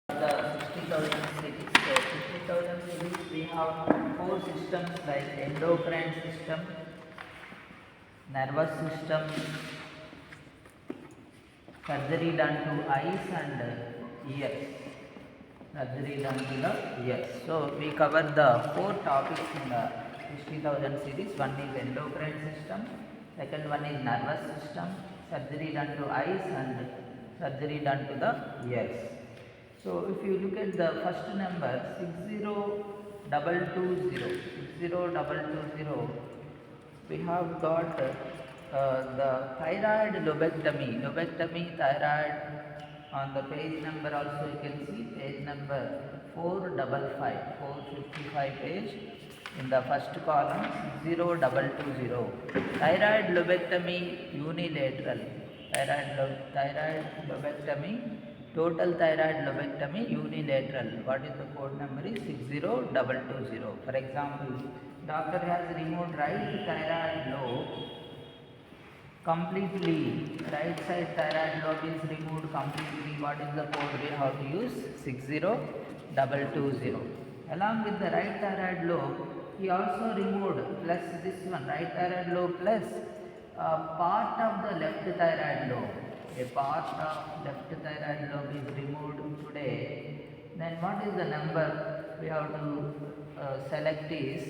The 60,000 cities. So 60,000 cities, we have four systems like endocrine system, nervous system, surgery done to eyes and ears. Surgery done to the ears. So we cover the four topics in the 60,000 series. One is endocrine system, second one is nervous system, surgery done to eyes and surgery done to the ears. So if you look at the first number 60220, we have got the thyroid lobectomy. Lobectomy thyroid on the page number also you can see page number 455 page in the first column 60220. Thyroid lobectomy unilateral. Thyroid lobectomy, total thyroid lobectomy unilateral. What is the code number is 60220. For example, doctor has removed right thyroid lobe completely. Right side thyroid lobe is removed completely. What is the code we have to use? 60220. Along with the right thyroid lobe, he also removed plus this one, right thyroid lobe plus part of the left thyroid lobe. A part of left thyroid lobe is removed today. Then what is the number we have to select is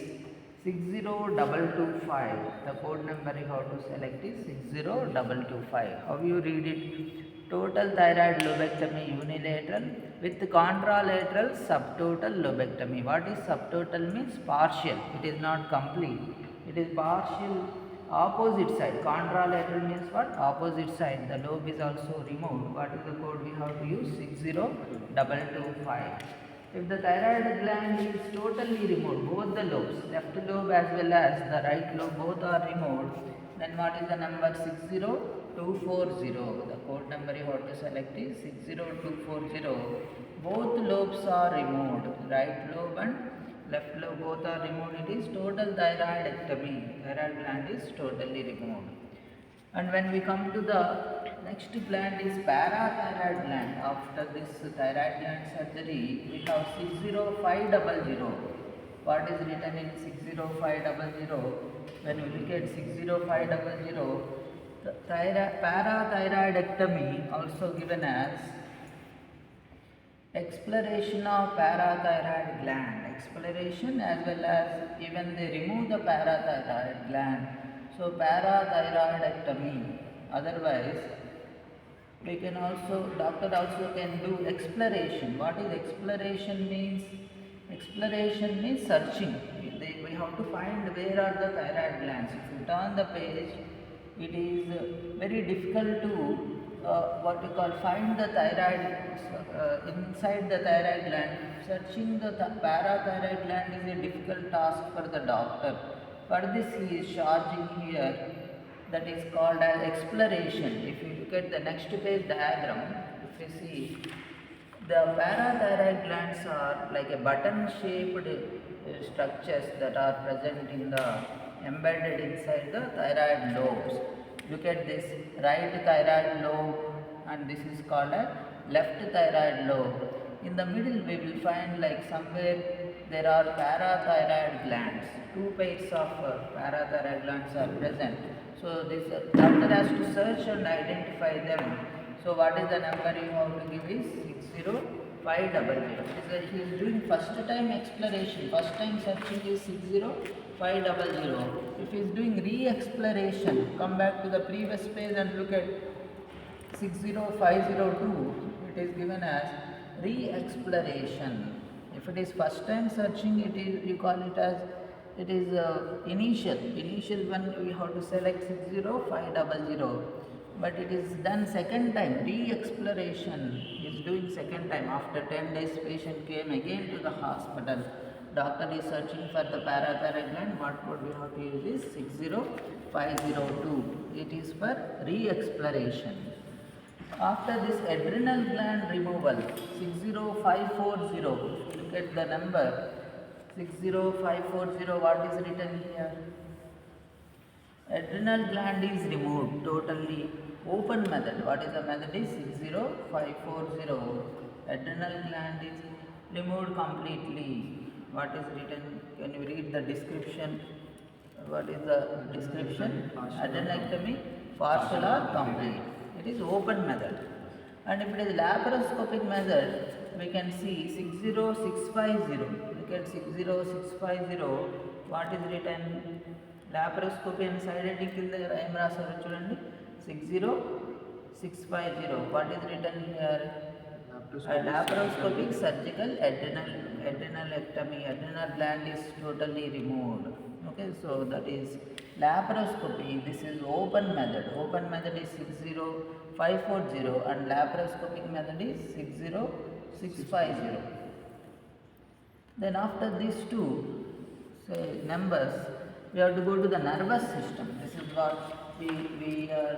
60225. The code number you have to select is 60225. How you read it? Total thyroid lobectomy unilateral with contralateral subtotal lobectomy. What is subtotal means? Partial. It is not complete. It is partial. Opposite side. Contralateral means what? Opposite side. The lobe is also removed. What is the code we have to use? 60225. If the thyroid gland is totally removed, both the lobes, left lobe as well as the right lobe, both are removed, then what is the number? 60240. The code number you have to select is 60240. Both lobes are removed, right lobe and left lobe both are removed. It is total thyroidectomy. Thyroid gland is totally removed. And when we come to the next gland is parathyroid gland. After this thyroid gland surgery, we have 60500. What is written in 60500? When we look at 60500, the parathyroidectomy, also given as exploration of parathyroid gland. Exploration as well as even they remove the parathyroid gland. So parathyroidectomy. Otherwise, we can also, doctor also can do exploration. What is exploration means? Exploration means searching. We have to find where are the thyroid glands. If you turn the page, it is very difficult to what we call find the thyroid inside the thyroid gland. Searching the parathyroid gland is a difficult task for the doctor. For this he is charging here, that is called as exploration. If you look at the next page diagram, if you see, the parathyroid glands are like a button shaped structures that are present in the embedded inside the thyroid lobes. Look at this right thyroid lobe and this is called a left thyroid lobe. In the middle we will find like somewhere there are parathyroid glands. Two pairs of parathyroid glands are present. So this doctor has to search and identify them. So what is the number you have to give is 60500. He is doing first time exploration. First time searching is 60500. If he is doing re-exploration, come back to the previous page and look at 60502. It is given as re-exploration. If it is first time searching, it is, you call it as, it is initial one. We have to select 60500. But it is done second time. Re-exploration is doing second time. After 10 days, patient came again to the hospital. Doctor is searching for the parathyroid gland. What code we have to use is 60502. It is for re-exploration. After this adrenal gland removal, 60540. Look at the number 60540. What is written here? Adrenal gland is removed totally. Open method. What is the method? Is 60540. Adrenal gland is removed completely. What is written? Can you read the description? What is the description? Adrenectomy, partial or complete. It is open method. And if it is laparoscopic method, we can see 60650. Look at 60650. What is written? Laparoscopy and side heading కింద ఏం రాశారో చూడండి. 60650. What is written here? Laparoscopic surgical adrenalectomy. Adrenal gland is totally removed. Okay, so that is laparoscopy. This is open method. Open method is 60540 and laparoscopic method is 60650. Then after these two numbers, we have to go to the nervous system. This is what we are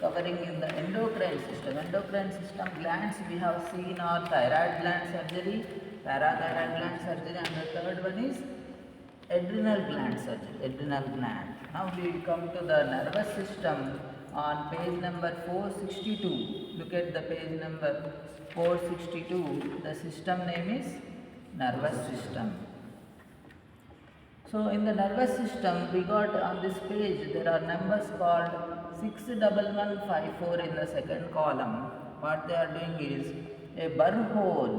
covering in the endocrine system. Endocrine system glands we have seen are thyroid gland surgery, parathyroid gland surgery, and the third one is adrenal gland surgery. Adrenal gland. Now we come to the nervous system on page number 462. Look at the page number 462. The system name is nervous system. So in the nervous system, we got on this page, there are numbers called 61154 in the second column. What they are doing is a burr hole.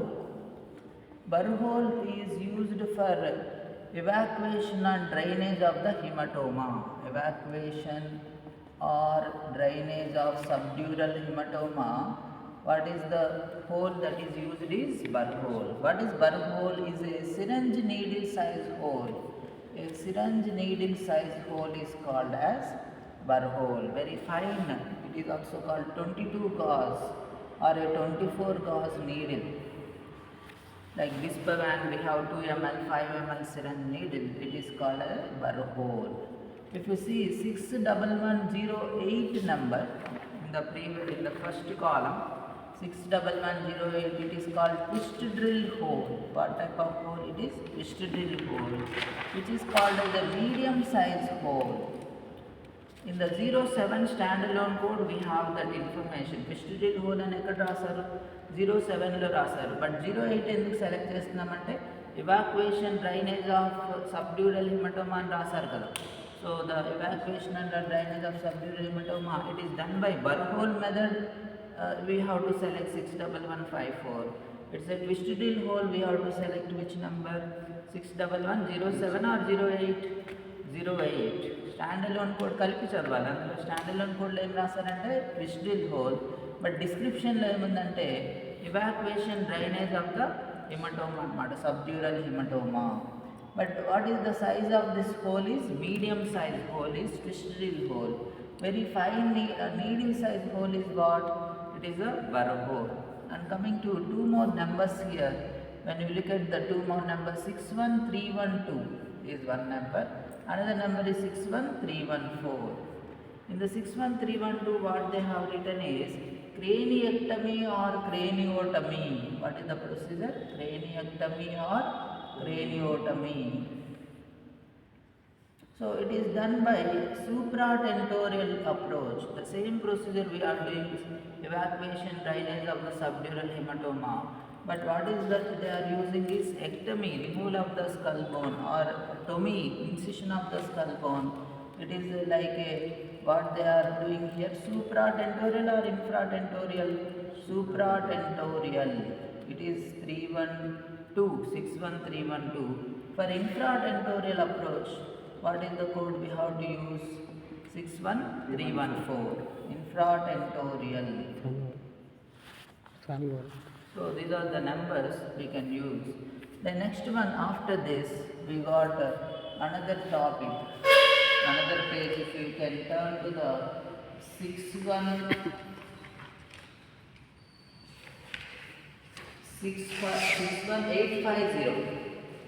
Burr hole is used for evacuation and drainage of the hematoma. Evacuation or drainage of subdural hematoma. What is the hole that is used is burr hole. What is burr hole? Is a syringe needle size hole. A syringe needle size hole is called as burr hole. Very fine. It is also called 22 gauge or a 24 gauge needle. Like Bispavan, we have 2 ml, 5 ml syringe needle. It is called a burr hole. If you see 61108 number in the first column, 61108, it is called twist drill hole. What type of hole it is? Twist drill hole, which is called as a medium size hole. In the 07 standalone code, we have that information. Twist drill hole అని ఎక్కడ రాశారు? 07లో రాశారు. But 08 ఎందుకు select చేస్తున్నామంటే evacuation drainage of subdural hematoma అని రాశారు కదా. So the evacuation and the drainage of subdural hematoma, it is done by burr hole method. We have to select 61154. It's a twist drill hole. We have to select which number? 61107 or 08? 08. Standalone code కలిపి చదవాలి. అందులో standalone కోడ్లో ఏం రాస్తారంటే twist drill whole, but డిస్క్రిప్షన్లో ఏముందంటే evacuation drainage of the hematoma అన్నమాట, subdural hematoma. But what is the size of this hole is medium size hole is twist drill hole. Very fine needle size hole is what? It is a burr hole. And coming to two more numbers here, when you look at the two more numbers, 61312 is one number, another number is 61314. In the 61312, what they have written is craniectomy or craniotomy. What is the procedure? Craniectomy or craniotomy. So it is done by supratentorial approach. The same procedure we are doing is evacuation drainage of the subdural hematoma. But what is that they are using is ectomy, removal of the skull bone, or tomy, incision of the skull bone. It is like what they are doing here, supratentorial or infratentorial? Supratentorial. It is 61312. For infratentorial approach, what is the code we have to use? 61314. Infratentorial. So these are the numbers we can use. The next one after this, we got another topic, another page. If you can turn to the 61850.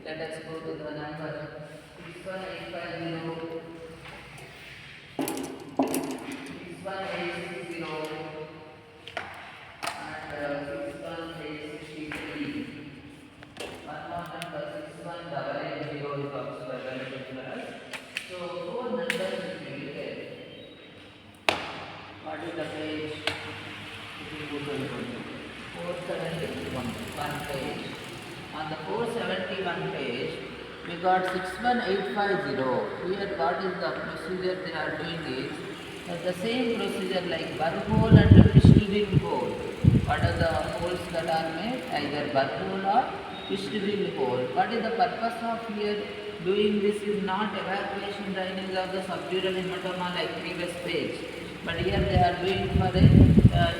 Let us go to the number 61850, 61860, and 61863. One more number 61880 is also available to us. So four numbers if you look at. What is the page? 470. on the 471 page, we got 61850. Here what is the procedure they are doing is the same procedure like burr hole and piston drill hole. What are the holes that are made? Either burr hole or piston drill hole. What is the purpose of here doing this is not evacuation drainage of the subdural hematoma like previous page. But here they are doing for the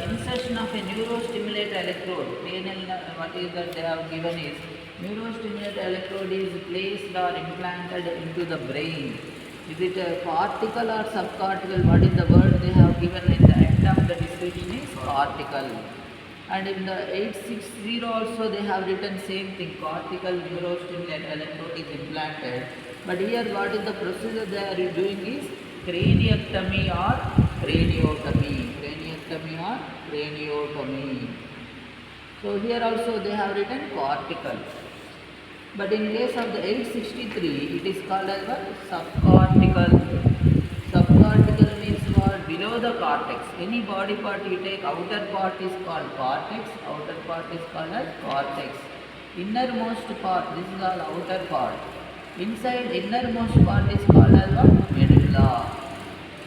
insertion of a neurostimulator electrode. PNL, what is that they have given is neurostimulator electrode is placed or implanted into the brain. Is it a cortical or subcortical? What is the word they have given in the end of the description is cortical. And in the 860 also they have written same thing, cortical neurostimulator electrode is implanted. But here what is the procedure they are doing is craniectomy or craniotomy. Craniectomy or craniotomy. So here also they have written cortical. But in case of the 863, it is called as what? Subcortical. Subcortical means what? Below the cortex. Any body part you take, outer part is called cortex, outer part is called as cortex. Innermost part, this is all outer part. Inside innermost part is called as what? Medulla.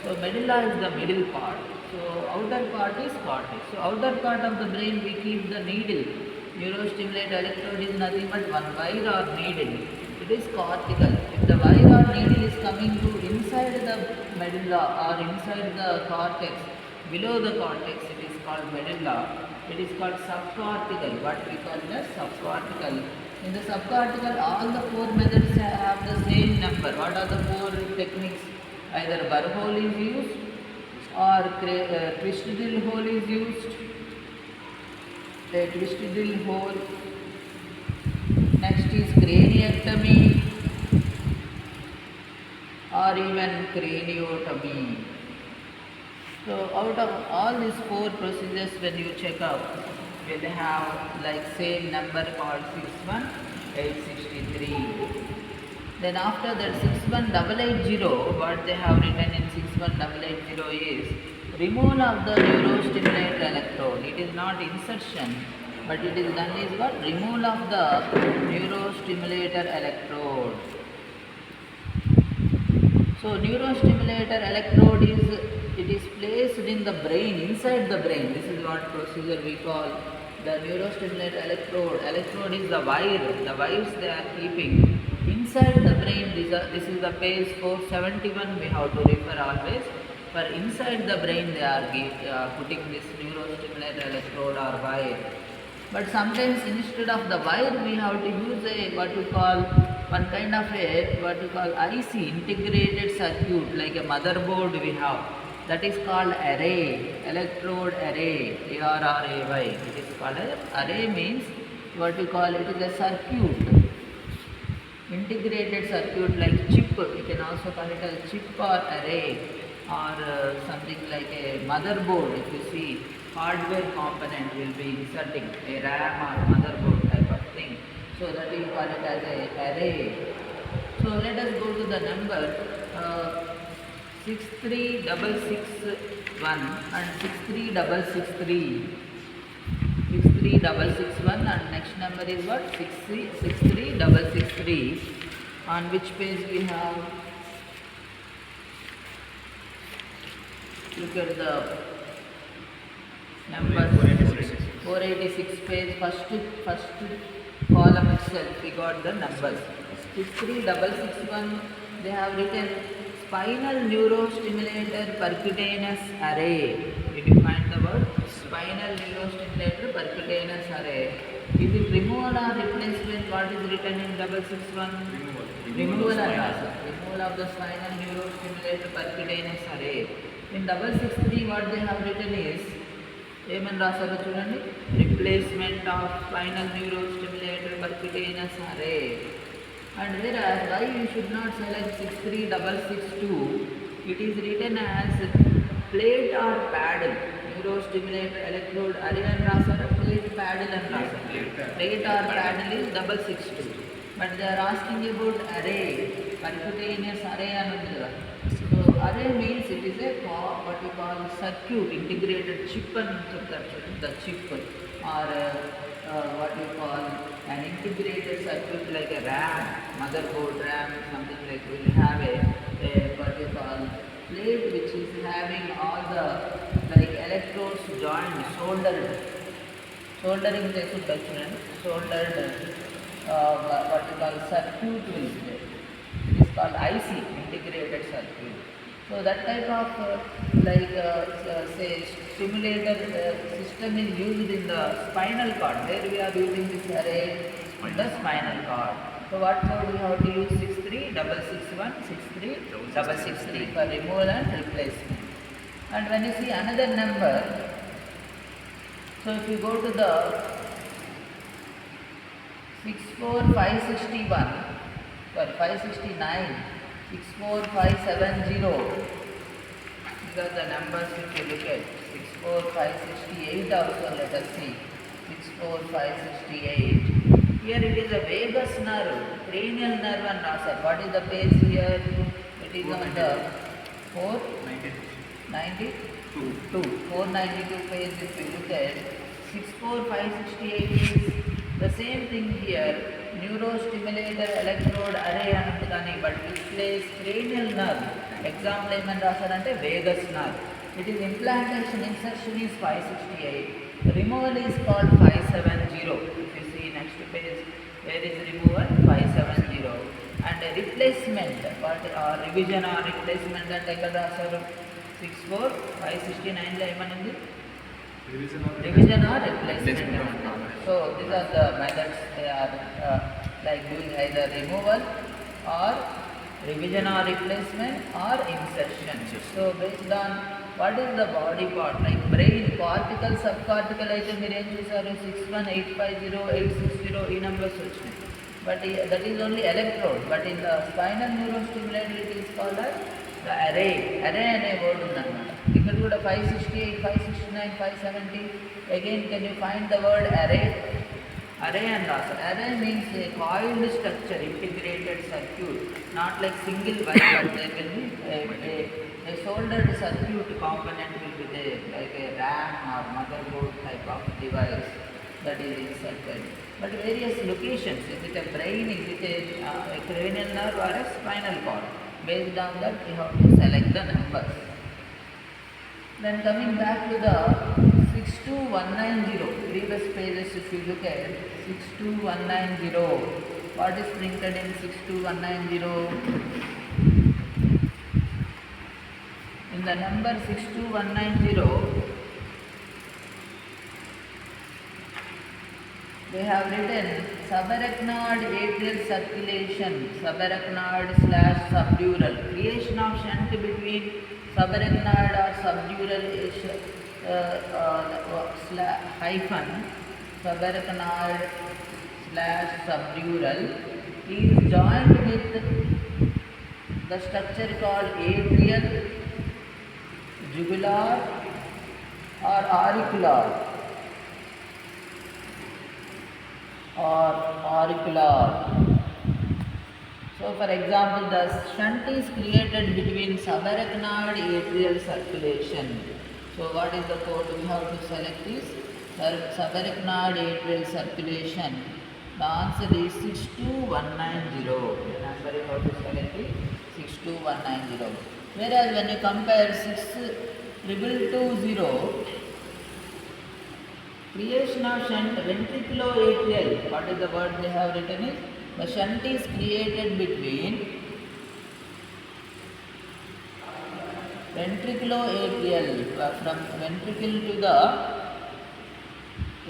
So medulla is the middle part. So outer part is cortex. So outer part of the brain we keep the needle. Neurostimulator electrode is nothing but one wire or needle. It is cortical. If the wire or needle is coming to inside the medulla or inside the cortex, below the cortex, it is called medulla. It is called subcortical. What we call it as subcortical. In the subcortical, all the four methods have the same number. What are the four techniques? Either burr hole is used or twist drill hole is used. A twist drill hole. Next is craniectomy or even craniotomy. So out of all these four procedures, when you check out, will have like same number called 61863. Then after that 61880, what they have written in 61880 is removal of the neurostimulator electrode. It is not insertion, but it is done is what? Removal of the neurostimulator electrode. So neurostimulator electrode is placed in the brain, inside the brain. This is what procedure we call the neurostimulator electrode. Electrode is the wire. The wires they are keeping inside the brain. This is the page 471. We have to refer always. For inside the brain they are putting this neurostimulator electrode or wire. But sometimes instead of the wire we have to use a what we call one kind of a what we call IC, integrated circuit, like a motherboard we have. That is called array, electrode array, ARRAY. It is called as array means what we call it is a circuit, integrated circuit like chip. You can also call it a chip or array or something like a motherboard. If you see, hardware component will be inserting a RAM or motherboard type of thing. So that we call it as a array. So let us go to the number 63661 and 63663. 63661 and next number is what? 63663. On which page we have? Look at the number 486 page, first column itself we got the numbers. 63661 they have written spinal neurostimulator percutaneous array. Did you find the word? Spinal neurostimulator percutaneous array. Is it removal or replacement? What is written in 661? Removal of the spinal neurostimulator percutaneous array. In 663 what they have written is ఏమని రాశారో చూడండి, replacement of spinal న్యూరోస్టిమ్యులేటర్ పర్క్యుటేనియస్ అరే. And whereas why you should not select 63662, it is written as plate or paddle. Neurostimulator electrode array and rasara, plate paddle and rasara. Plate or paddle is 662. But they are asking about array, percutaneous array and so array means it is a what we call circuit, integrated chip and the chip or what we call an integrated circuit like a RAM, motherboard RAM, something like will have a what we call plate which is having all the like electrodes joined, soldering place student, soldered what we call circuit will be there. It is called IC, integrated circuit. So that type of say stimulator system is used in the spinal cord, where we are using this array in the spinal cord. So what code we have to use? 63661 63663 for removal and replacement. And when you see another number, so if you go to the 64561 for 569, 64570, these are the numbers if you look at 64568 also, let us see 64568. Here it is a vagus nerve, cranial nerve and nasal. What is the base here? It is on the 492 page if you look at 64568 is the same thing here. Neurostimulator electrode array anutagani, but this place cranial nerve. Example ఏమని రాశారంటే vagus nerve. It is implantation, insertion is 568. Removal is called 570. If you see next page, where is removal? 570. And replacement, what revision or replacement అంటే ఎక్కడ రాశారు? 569 లో ఏమనుంది? Revision or replacement. So these are the methods. They are like doing either removal or revision or replacement or insertion. So based on what is the body part, like brain, cortical, subcortical అయితే మీరు ఏం చూసారు? 61850 ఈ numbers వచ్చినాయి. But that is only electrode. But in the spinal neurostimulator it is called as the array. Array అనే word ఉందన్నమాట. ఇక్కడ కూడా 568, 569, 570. Again, can you find the word array? Array and also array means a coiled structure, integrated circuit, not like single wire, but there will be a soldered circuit component will be there, like a RAM or motherboard type of device that is inserted. But various locations, is it a brain, is it a cranial nerve or a spinal cord? Based on that, you have to select the numbers. Then coming back to the 62190, previous pages if you look at 62190, what is printed in 62190? In the number 62190, they have written subarachnoid atrial circulation, subarachnoid / subdural, creation of shunt between subarachnoid or subdural hyphen subarachnoid / subdural is joined with the structure called atrial, jugular or auricular. So for example, the shunt is created between subarachnoid atrial circulation. So what is the code we have to select is subarachnoid atrial circulation. The answer is 62190. The number you have to select is 62190. Whereas when you compare 62220, creation of shunt ventriculoatrial, what is the word they have written is, the shunt is created between ventriculoatrial, from ventricle to the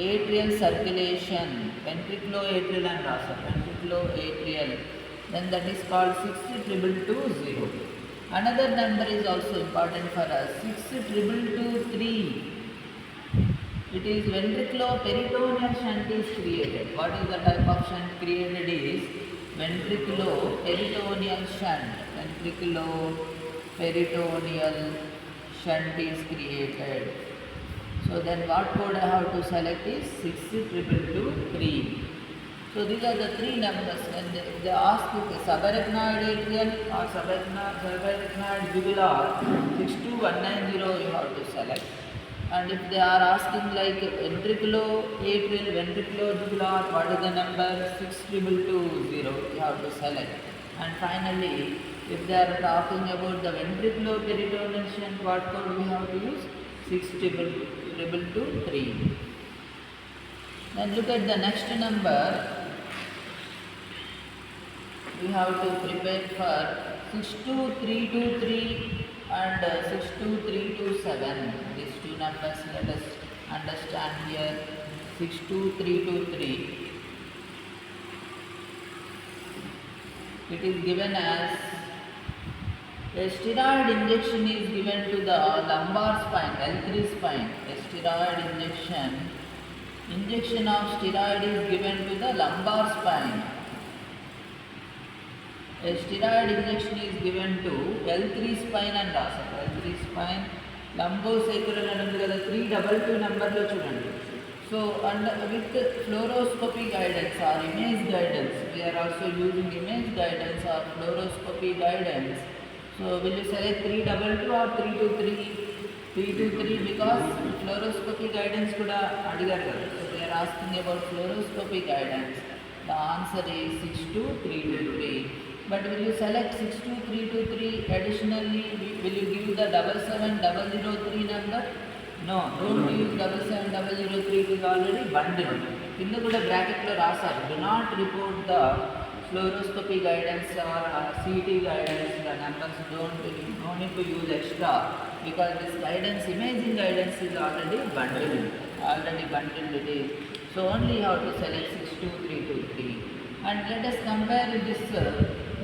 atrial circulation, ventriculoatrial and rasa, ventriculoatrial, then that is called 62220. Another number is also important for us, 62223. It is ventriculoperitoneal shunt is created. What is the type of shunt created is ventriculoperitoneal shunt. Ventriculoperitoneal shunt is created. So then what code I have to select is 62223. So these are the three numbers. When they ask you subarachnoid atrial or subarachnoid jugular, 62190 you have to select. And if they are asking like ventriculo atrial ventriculojugular, what is the number? 62220, you have to select. And finally, if they are talking about the ventriculoperitoneal shunt, what code we have to use? 62223. Then look at the next number. We have to prepare for 62323 and 62327. These two numbers, let us understand here. 62323. It is given as a steroid injection is given to the lumbar spine, L3 spine. A steroid injection of steroid is given to the lumbar spine. A steroid injection is given to L3 spine and also L3 spine, lumbosacral and 322 number lo chudandi. So with fluoroscopy guidance or image guidance, we are also using image guidance or fluoroscopy guidance. So will you select 322 or 323? 323 because fluoroscopy guidance kuda adigaru kada. So they are asking about fluoroscopy guidance. The answer is 62323. But will you select 62323 additionally? Will you give the 77003 number? No, don't use 77003, it is already bundled. In the bracket lo rasaru, do not report the fluoroscopy guidance or CT guidance. The numbers no need to use extra because this guidance, imaging guidance is already bundled. It is. So only you have to select 62323. And let us compare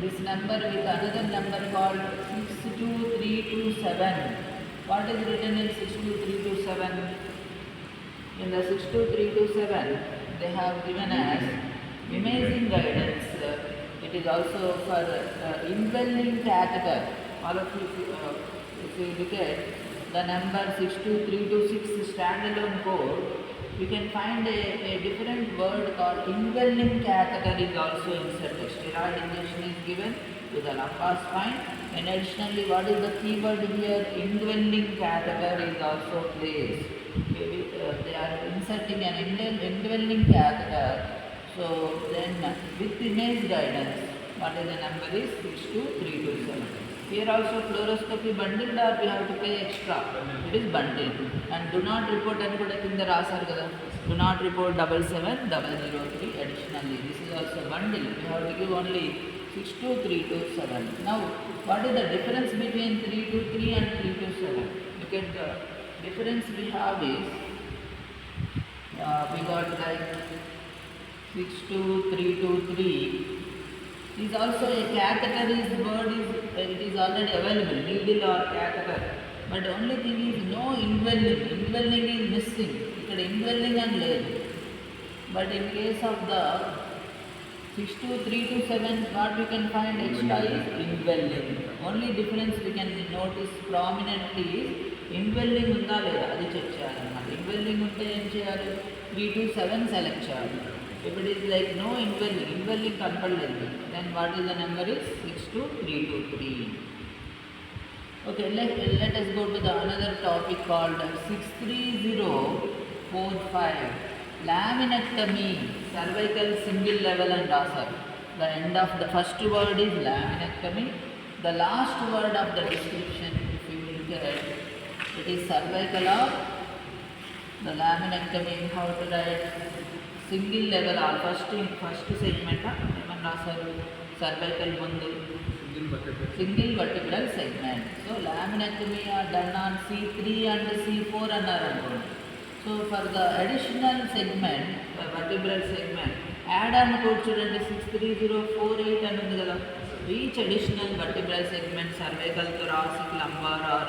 this number with another number called 62327. What is written in 62327? In the 62327, they have given as imaging guidance. It is also for indwelling catheter. All of you, if you look at the number 62326 standalone code, you can find a different word called indwelling catheter is also inserted. Steroid injection is given to the lumbar spine, and additionally, what is the keyword here? Indwelling catheter is also placed. They are inserting an indwelling catheter. So then, with image guidance, what is the number is 62327. Here also fluoroscopy bundled or we have to pay extra. It is bundled. And do not report and put in the rasaru kada. Do not report 77003 additionally. This is also bundled. We have to give only 62327. Now, what is the difference between 323 and 327? Look at the difference we have is we got like 62323 is also a catheter is word is it is already available, needle or catheter. But the only thing is no indwelling. Indwelling is missing. Ikkada indwelling and లేదు. But in case of the 62327, what we can find extra is indwelling. Only difference we can notice prominently is indwelling unda leda adi check cheyalannamata. Indwelling unte em cheyali? 327 select cheyali. If it is like no indwelling కంపల్లేదు, then what is the number is 62323. Okay, let us go to the another topic called 63045. Laminectomy, cervical single level and asar. The end of the first word is laminectomy. The last word of the description, if you look at it, it is cervical or the laminectomy. How to write? Single level or first segment ఏమన్నా రాశారు? Cervical ముందు single vertebral segment. So laminectomy are done on C3 and C4 అన్నారు అనుకోండి. So for the additional segment, the vertebral segment, add on code చూడండి 63048 అని ఉంది కదా. Each additional vertebral segment, cervical, thoracic, lumbar or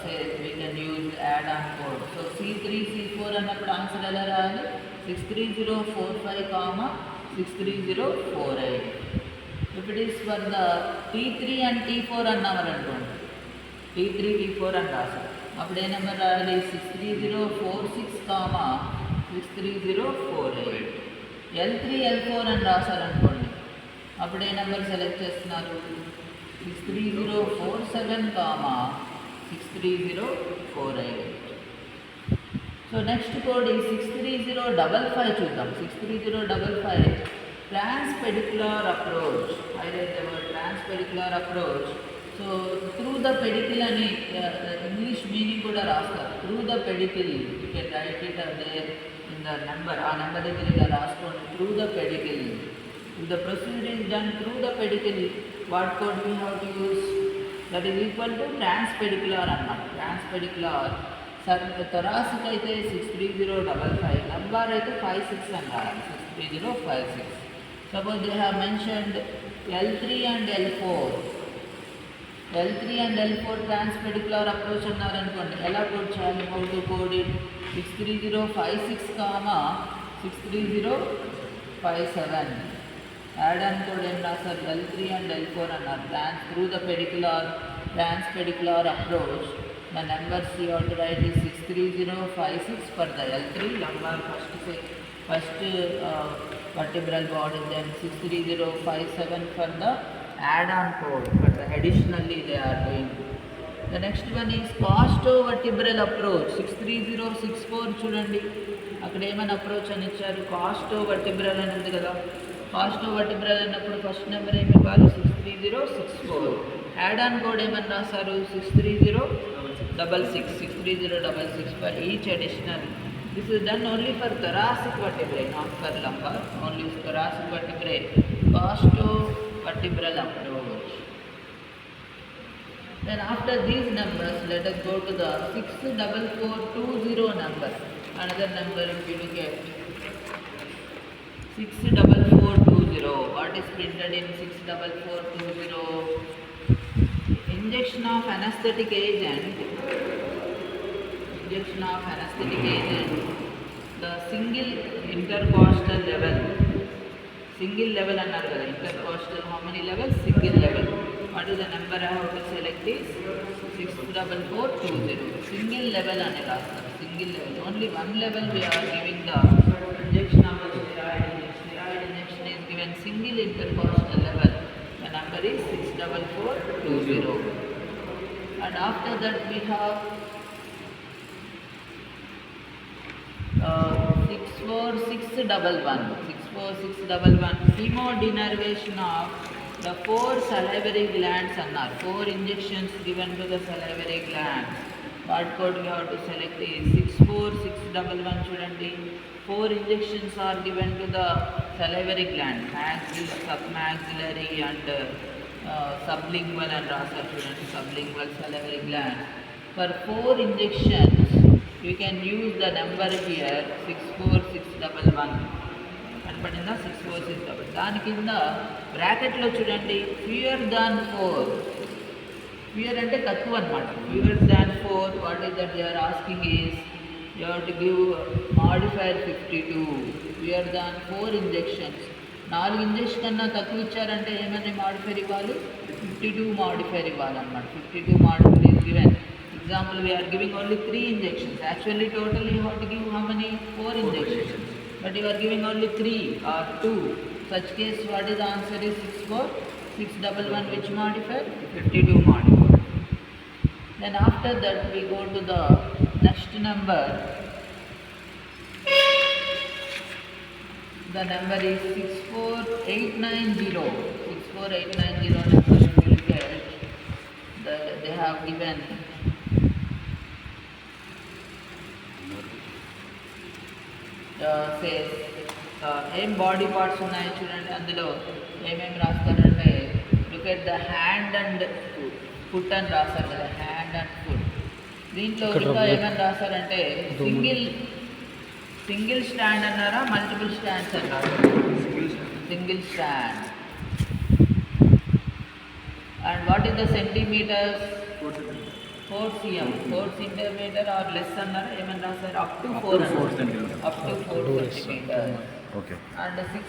say we can use add on code. So C3 C4 అన్నప్పుడు answer ఎలా రాయాలి? 63045, 63048. If it is for the T3 and T4 అన్నారు అనుకోండి, T3 T4 అని రాశారు, అప్పుడు ఏ నెంబర్ రాయాలి? 63046, 63048. L3 L4 అని రాశారు అనుకోండి, అప్పుడు ఏ నెంబర్ సెలెక్ట్ చేస్తున్నారు? 63047, 63048. So next code is 63055 చూద్దాం. 63055 transpedicular approach. Highlight the word transpedicular approach. So through the pedicle అని ఇంగ్లీష్ మీనింగ్ కూడా రాస్తారు. Through the pedicle, you can write it there in the number. ఆ నెంబర్ దగ్గర ఇలా రాసుకోండి. Through the pedicle. If the procedure is done through the pedicle, what code we have to use? That is equal to transpedicular అన్నమాట. Transpedicular. thoracic అయితే 63055, lumbar అయితే 56 అని రాయాలి. 63056. Suppose they have mentioned L3 and L4. L3 and L4 transpedicular approach అన్నారనుకోండి, ఎలా code చేయాలి? How to code it? 63056, 63057. Add అని code ఏం రాస్తారు? L3 and L4 అన్నారు. through the transpedicular approach. The numbers you have to write is 63056 for the L3 lumbar first vertebral body, then 63057 for the add-on code, but additionally they are doing. The next one is costovertebral approach. 63064 చూడండి, అక్కడ ఏమైనా approach అని ఇచ్చారు? costovertebral అని ఉంది కదా. costovertebral అన్నప్పుడు first number ఏమి ఇవ్వాలి? 63064. యాడ్ ఆన్ కోడ్ ఏమని రాస్తారు? 63066 for each additional. This is done only for thoracic vertebrae, not for lumbar, only thoracic vertebrae. Costovertebral approach. Then after these numbers, let us go to the 64420 number. Another number if you look at 64420. What is printed in 64420? Injection of anesthetic agent. The single intercostal level. Single level అన్నారు కదా, intercostal how many levels? Single level. What is the number I have to select is 64420. Single level అని రాస్తారు. Single level. Only one level we are giving the injection of the steroid. Steroid injection is given single intercostal level. The number is 64420. And after that we have 64611. Hemodinervation of the 4 salivary glands అన్నారు. 4 injections given to the salivary glands. What code we have to select is 64611. చూడండి, 4 injections are given to the salivary gland, maxillary, submaxillary and sublingual and రాస్తారు. చూడండి, sublingual salivary gland. For 4 injections we can use the number here 64611. కనపడిందా? 64611. దాని కింద బ్రాకెట్లో చూడండి, fewer than 4. fewer అంటే తక్కువ అనమాట. fewer than 4, what is that they are asking is you have to give modifier 52. fewer than 4 injections. 4 injection కన్నా తక్కువ ఇచ్చారంటే ఏమైనా మాడిఫైర్ ఇవ్వాలి? 52 మాడిఫైర్ ఇవ్వాలన్నమాట. 52 modifier is given. Example, we are giving only 3 injections. Actually totally you have to give how many? 4 injections. But you are giving only 3 or 2. Such case what is the answer is 64611. Which modifier? 52 modifier. Then after that we go to the next number. The number is 64890. 64890 number if you look at, they have given ఏం body parts ఉన్నాయి చూడండి. అందులో ఏమేమి రాస్తారంటే look at the hand and foot అని రాస్తారు కదా, hand and foot. దీంట్లో ఇంకా ఏమని రాస్తారంటే సింగిల్ స్టాండ్ అన్నారా, మల్టిపుల్ స్టాండ్స్ అన్నారు? Single stand. And what is the centimetres? 4 cm. 4 centimeter or less అన్నారు. ఏమని రాస్తారు? up to 4 centimeters. Okay. And 6